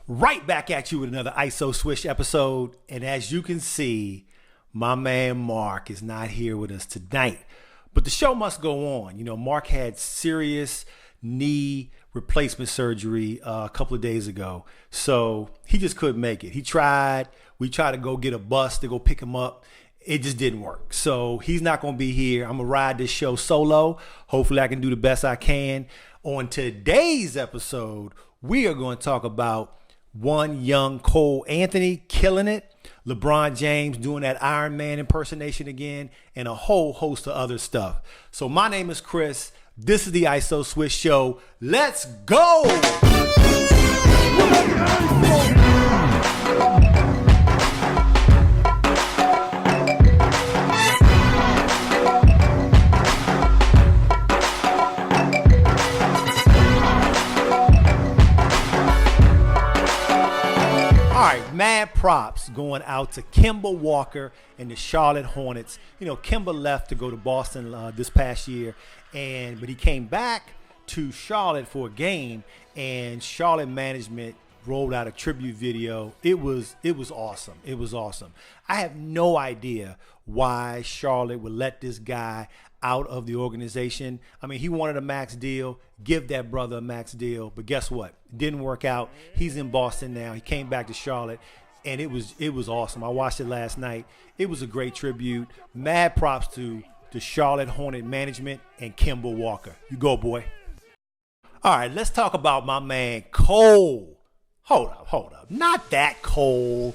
Right back at you with another ISO Swish episode. And as you can see, my man Mark is not here with us tonight. But the show must go on. You know, Mark had serious knee replacement surgery a couple of days ago. So he just couldn't make it. He tried. We tried to go get a bus to go pick him up. It just didn't work. So he's not going to be here. I'm going to ride this show solo. Hopefully I can do the best I can. On today's episode, we are going to talk about one young Cole Anthony killing it, LeBron James doing that Iron Man impersonation again, and a whole host of other stuff. So my name is Chris. This is the ISO Swish Show. Let's go! Mad props going out to Kemba Walker and the Charlotte Hornets. You know, Kemba left to go to Boston this past year, but he came back to Charlotte for a game, and Charlotte management rolled out a tribute video. It was awesome. It was awesome. I have no idea why Charlotte would let this guy out of the organization. I mean, he wanted a max deal. Give that brother a max deal. But guess what? It didn't work out. He's in Boston now. He came back to Charlotte, and it was awesome. I watched it last night. It was a great tribute. Mad props to the Charlotte Hornet management and Kemba Walker. You go, boy. All right, let's talk about my man Cole. Hold up. Not that Cole.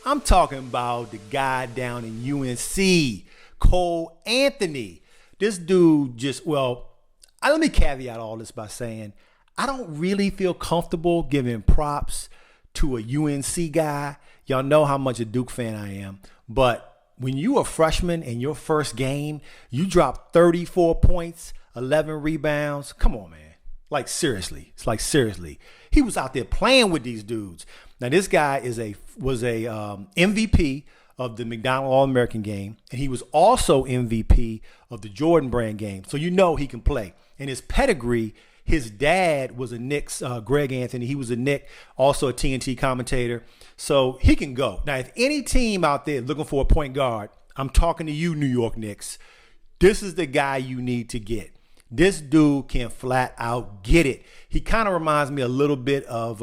I'm talking about the guy down in UNC, Cole Anthony. This dude let me caveat all this by saying I don't really feel comfortable giving props to a UNC guy. Y'all know how much a Duke fan I am. But when you a freshman in your first game, you drop 34 points, 11 rebounds. Come on, man. Like, seriously. It's like, seriously. He was out there playing with these dudes. Now, this guy was a MVP of the McDonald All-American game, and he was also MVP of the Jordan Brand game. So you know he can play. And his pedigree, his dad was a Knicks, Greg Anthony. He was a Knick, also a TNT commentator. So he can go. Now, if any team out there looking for a point guard, I'm talking to you, New York Knicks. This is the guy you need to get. This dude can flat out get it. He kind of reminds me a little bit of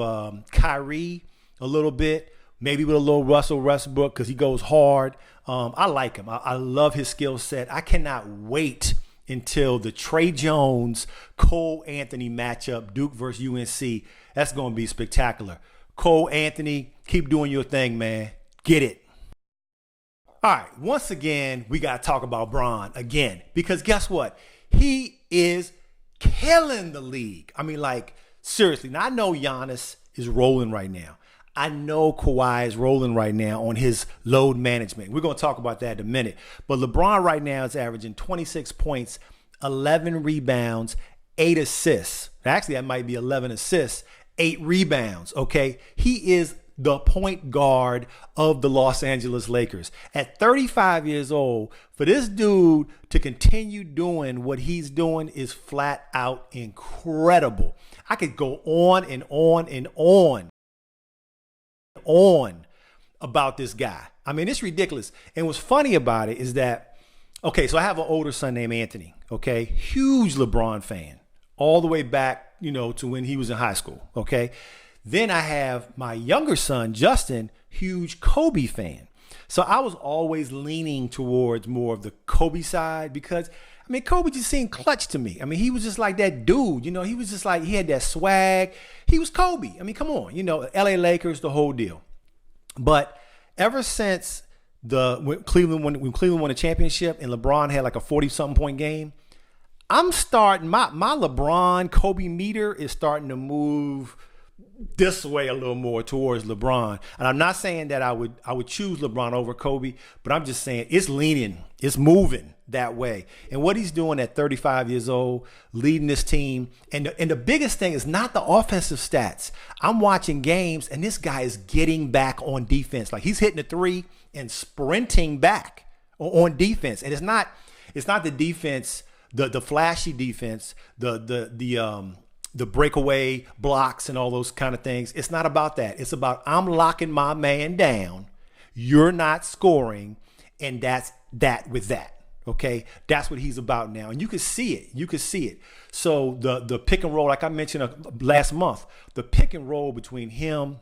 Kyrie, a little bit. Maybe with a little Russell Westbrook because he goes hard. I like him. I love his skill set. I cannot wait until the Trey Jones, Cole Anthony matchup, Duke versus UNC. That's going to be spectacular. Cole Anthony, keep doing your thing, man. Get it. All right. Once again, we got to talk about Bron again because guess what? He is killing the league. I mean, like, seriously. Now, I know Giannis is rolling right now. I know Kawhi is rolling right now on his load management. We're going to talk about that in a minute. But LeBron right now is averaging 26 points, 11 rebounds, 8 assists. Actually, that might be 11 assists, 8 rebounds, okay? He is the point guard of the Los Angeles Lakers. At 35 years old, for this dude to continue doing what he's doing is flat out incredible. I could go on and on and on about this guy. I mean, it's ridiculous. And what's funny about it is that, okay, so I have an older son named Anthony, okay? Huge LeBron fan, all the way back, you know, to when he was in high school, okay? Then I have my younger son, Justin, huge Kobe fan. So I was always leaning towards more of the Kobe side because, I mean, Kobe just seemed clutch to me. I mean, he was just like that dude, you know, he was just like, he had that swag. He was Kobe. I mean, come on, you know, LA Lakers, the whole deal. But ever since when Cleveland won a championship and LeBron had like a 40-something point game, I'm starting, my LeBron Kobe meter is starting to move this way a little more towards LeBron. And I'm not saying that I would choose LeBron over Kobe, but I'm just saying it's leaning, it's moving that way. And what he's doing at 35 years old, leading this team. And the biggest thing is not the offensive stats. I'm watching games and this guy is getting back on defense. Like he's hitting a three and sprinting back on defense. And it's not the defense, the flashy defense, the the breakaway blocks and all those kind of things. It's not about that. It's about I'm locking my man down. You're not scoring, and that's that with that. Okay, that's what he's about now, and you can see it. You can see it. So the pick and roll, like I mentioned last month, the pick and roll between him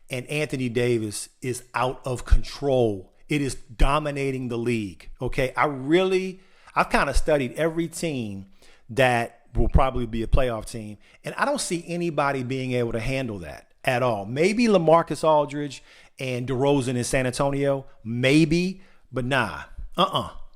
and Anthony Davis is out of control. It is dominating the league. Okay, I've kind of studied every team that will probably be a playoff team, and I don't see anybody being able to handle that at all. Maybe LaMarcus Aldridge and DeRozan in San Antonio, maybe, but nah,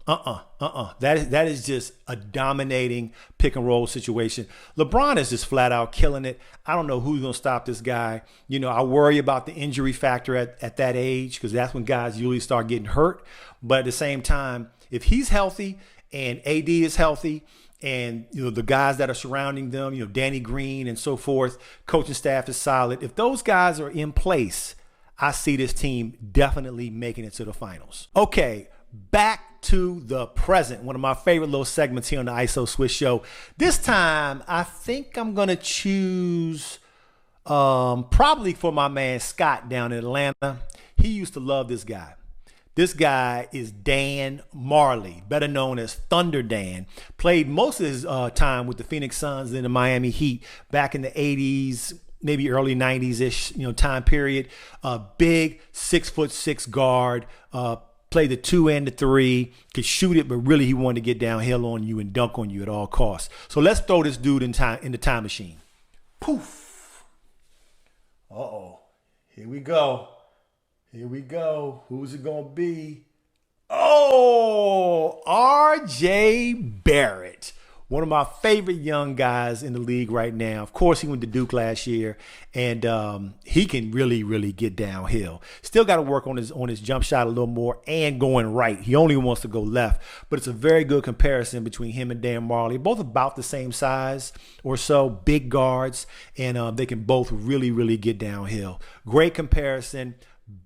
That is just a dominating pick and roll situation. LeBron is just flat out killing it. I don't know who's going to stop this guy. You know, I worry about the injury factor at that age, because that's when guys usually start getting hurt. But at the same time, if he's healthy and AD is healthy, and, you know, the guys that are surrounding them, you know, Danny Green and so forth, coaching staff is solid. If those guys are in place, I see this team definitely making it to the finals. Okay, back to the present. One of my favorite little segments here on the ISO Swish Show. This time, I think I'm going to choose probably for my man Scott down in Atlanta. He used to love this guy. This guy is Dan Majerle, better known as Thunder Dan. Played most of his time with the Phoenix Suns and the Miami Heat back in the 80s, maybe early 90s-ish, you know, time period. Big 6'6" guard. Played the 2 and the 3, could shoot it, but really he wanted to get downhill on you and dunk on you at all costs. So let's throw this dude in the time machine. Poof. Uh-oh. Here we go. Here we go. Who's it going to be? Oh, R.J. Barrett. One of my favorite young guys in the league right now. Of course, he went to Duke last year, and he can really, really get downhill. Still got to work on his jump shot a little more and going right. He only wants to go left, but it's a very good comparison between him and Dan Majerle. Both about the same size or so, big guards, and they can both really, really get downhill. Great comparison.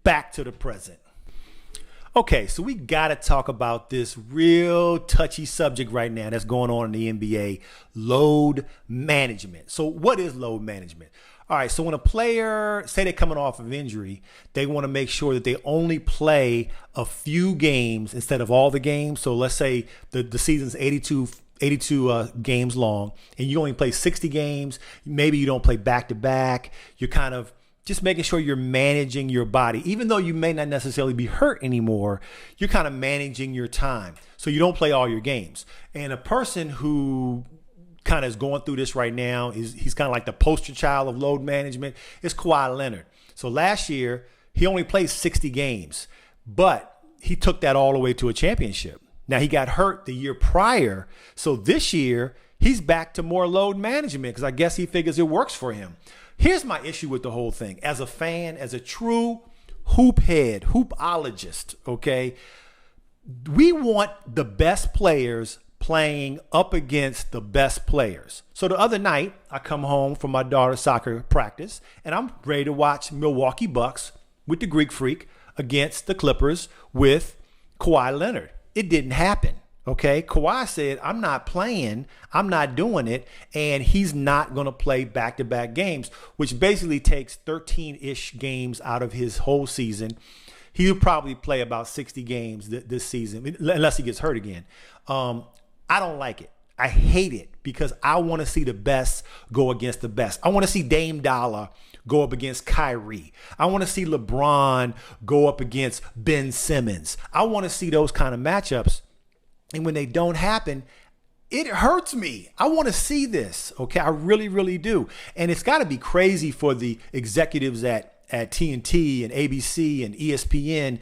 Back to the present. Okay, so we got to talk about this real touchy subject right now that's going on in the NBA, load management. So what is load management? All right, so when a player, say they're coming off of injury, they want to make sure that they only play a few games instead of all the games. So let's say the season's 82 games long, and you only play 60 games. Maybe you don't play back-to-back. You're kind of just making sure you're managing your body. Even though you may not necessarily be hurt anymore, you're kind of managing your time. So you don't play all your games. And a person who kind of is going through this right now, he's kind of like the poster child of load management, is Kawhi Leonard. So last year, he only played 60 games, but he took that all the way to a championship. Now, he got hurt the year prior. So this year, he's back to more load management because I guess he figures it works for him. Here's my issue with the whole thing. As a fan, as a true hoopologist, okay, we want the best players playing up against the best players. So the other night, I come home from my daughter's soccer practice, and I'm ready to watch Milwaukee Bucks with the Greek Freak against the Clippers with Kawhi Leonard. It didn't happen. Okay, Kawhi said, I'm not playing, I'm not doing it, and he's not going to play back-to-back games, which basically takes 13-ish games out of his whole season. He'll probably play about 60 games this season, unless he gets hurt again. I don't like it. I hate it because I want to see the best go against the best. I want to see Dame Dollar go up against Kyrie. I want to see LeBron go up against Ben Simmons. I want to see those kind of matchups. And when they don't happen, it hurts me. I want to see this. Okay, I really, really do. And it's got to be crazy for the executives at TNT and ABC and ESPN.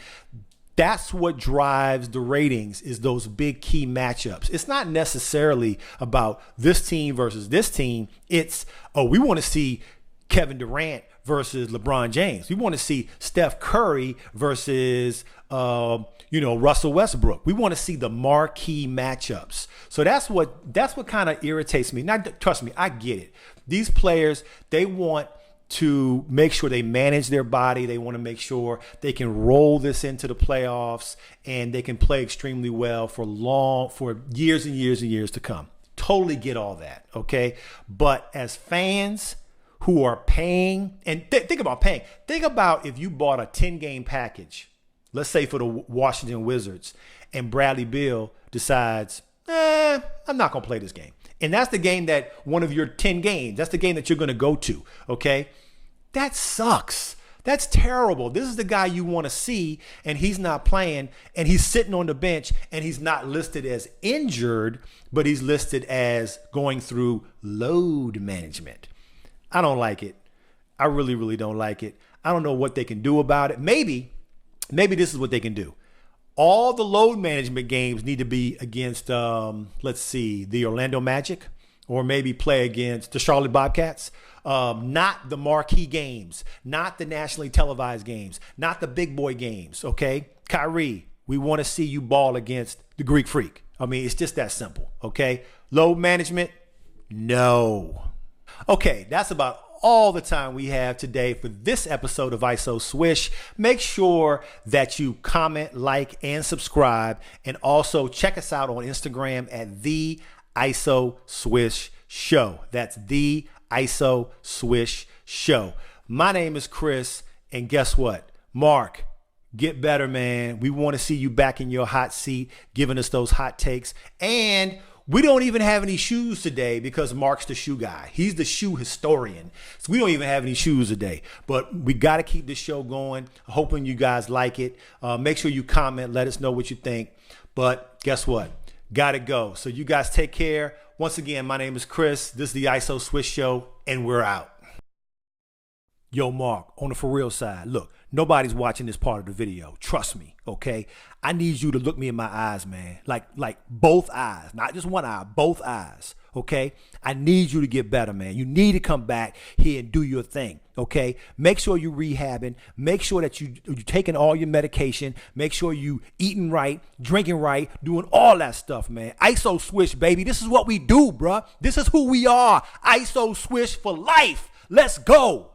That's what drives the ratings, is those big key matchups. It's not necessarily about this team versus this team. It's, we want to see Kevin Durant versus LeBron James. We want to see Steph Curry versus Russell Westbrook. We want to see the marquee matchups. So that's what kind of irritates me. Now, trust me, I get it. These players, they want to make sure they manage their body. They want to make sure they can roll this into the playoffs and they can play extremely well for years and years and years to come. totally get all that, okay? But as fans who are paying, and think about paying. Think about if you bought a 10-game package, let's say for the Washington Wizards, and Bradley Beal decides, I'm not going to play this game. And that's the game that one of your 10 games, that's the game that you're going to go to, okay? That sucks. That's terrible. This is the guy you want to see, and he's not playing, and he's sitting on the bench, and he's not listed as injured, but he's listed as going through load management. I don't like it. I really, really don't like it. I don't know what they can do about it. Maybe this is what they can do. All the load management games need to be against, let's see, the Orlando Magic, or maybe play against the Charlotte Bobcats. Not the marquee games, not the nationally televised games, not the big boy games, okay? Kyrie, we want to see you ball against the Greek Freak. I mean, it's just that simple, okay? Load management, no. Okay, that's about all the time we have today for this episode of ISO Swish. Make sure that you comment, like, and subscribe. And also check us out on Instagram at The ISO Swish Show. That's The ISO Swish Show. My name is Chris, and guess what? Mark, get better, man. We want to see you back in your hot seat, giving us those hot takes. And we don't even have any shoes today because Mark's the shoe guy. He's the shoe historian. So we don't even have any shoes today. But we got to keep this show going. Hoping you guys like it. Make sure you comment. Let us know what you think. But guess what? Got to go. So you guys take care. Once again, my name is Chris. This is the ISO Swish Show, and we're out. Yo, Mark, on the for real side, look, nobody's watching this part of the video. Trust me, okay? I need you to look me in my eyes, man. Like both eyes, not just one eye, both eyes, okay? I need you to get better, man. You need to come back here and do your thing, okay? Make sure you're rehabbing. Make sure that you're taking all your medication. Make sure you eating right, drinking right, doing all that stuff, man. ISO Swish, baby. This is what we do, bruh. This is who we are. ISO Swish for life. Let's go.